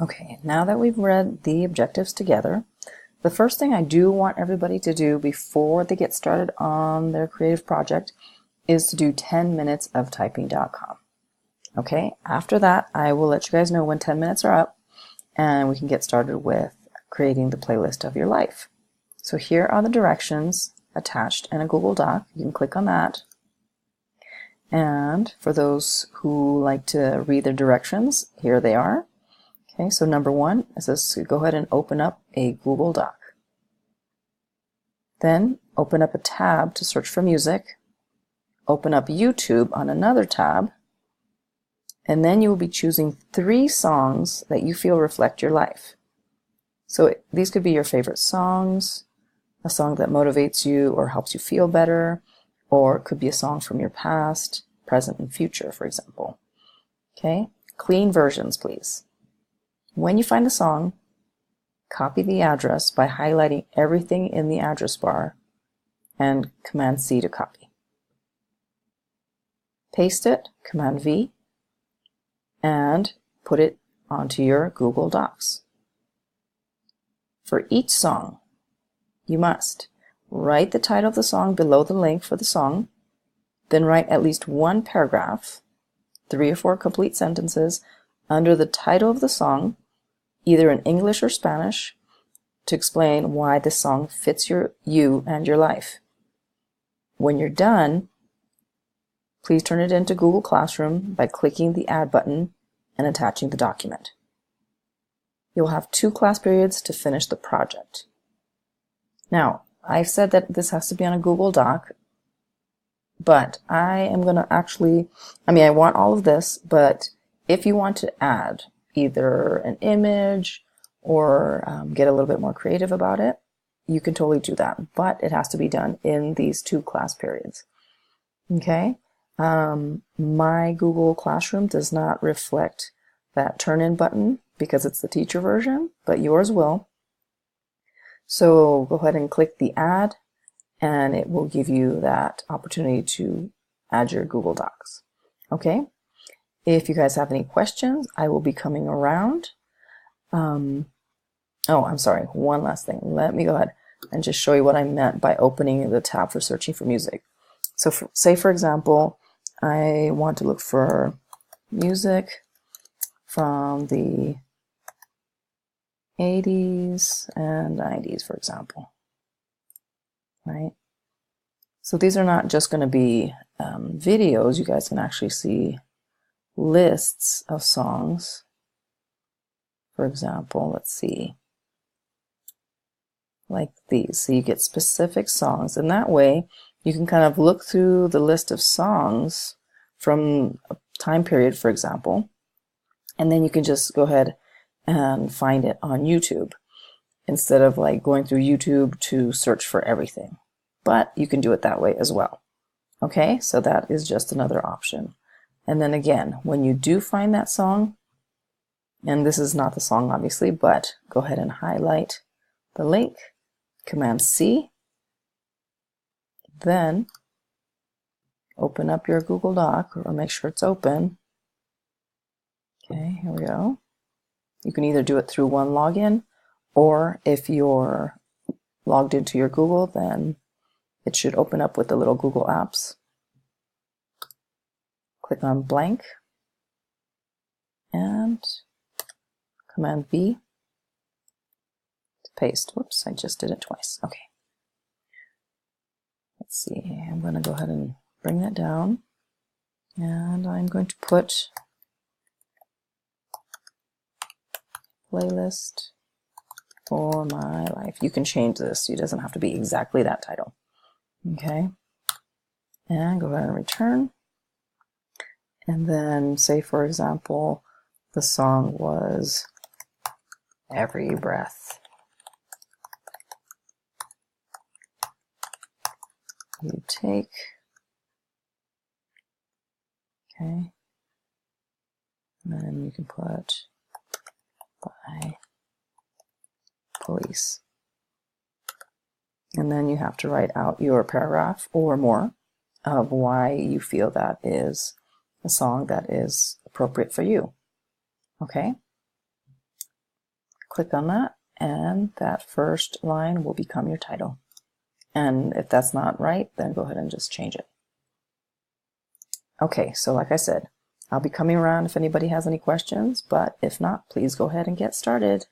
Okay, now that we've read the objectives together, the first thing I do want everybody to do before they get started on their creative project is to do 10 minutes of typing.com. Okay, after that, I will let you guys know when 10 minutes are up and we can get started with creating the playlist of your life. So here are the directions attached in a Google Doc. You can click on that. And for those who like to read the directions, here they are. Okay, so number 1, it says go ahead and open up a Google Doc. Then open up a tab to search for music. Open up YouTube on another tab. And then you will be choosing 3 songs that you feel reflect your life. So these could be your favorite songs, a song that motivates you or helps you feel better, or it could be a song from your past, present, and future, for example. Okay, clean versions, please. When you find the song, copy the address by highlighting everything in the address bar and Command-C to copy. Paste it, Command-V, and put it onto your Google Docs. For each song, you must write the title of the song below the link for the song, then write at least 1 paragraph, 3 or 4 complete sentences, under the title of the song, either in English or Spanish, to explain why this song fits you and your life. When you're done, please turn it into Google Classroom by clicking the Add button and attaching the document. You'll have 2 class periods to finish the project. Now, I've said that this has to be on a Google Doc, but I am going to I want all of this, but if you want to add either an image or get a little bit more creative about it, you can totally do that, but it has to be done in these 2 class periods. Okay? My Google Classroom does not reflect that turn-in button because it's the teacher version, but yours will. So go ahead and click the Add, and it will give you that opportunity to add your Google Docs. Okay? If you guys have any questions, I will be coming around. Oh, I'm sorry, one last thing. Let me go ahead and just show you what I meant by opening the tab for searching for music. So say, for example, I want to look for music from the 80s and 90s, for example. Right? So these are not just going to be videos. You guys can actually see lists of songs. For example, let's see, like these. So you get specific songs, and that way you can kind of look through the list of songs from a time period, for example, and then you can just go ahead and find it on YouTube instead of like going through YouTube to search for everything. But you can do it that way as well. Okay, so that is just another option. And then again, when you do find that song, and this is not the song obviously, but go ahead and highlight the link, Command-C, then open up your Google Doc, or make sure it's open. Okay, here we go. You can either do it through one login, or if you're logged into your Google, then it should open up with the little Google Apps. Click on blank and Command-V to paste. Whoops, I just did it twice. Okay. Let's see, I'm going to go ahead and bring that down, and I'm going to put playlist for my life. You can change this. It doesn't have to be exactly that title. Okay. And go ahead and return. And then say, for example, the song was Every Breath You Take. Okay. And then you can put by Police. And then you have to write out your paragraph or more of why you feel that is a song that is appropriate for you. Okay? Click on that, and that first line will become your title. And if that's not right, then go ahead and just change it. Okay, so like I said, I'll be coming around if anybody has any questions, but if not, please go ahead and get started.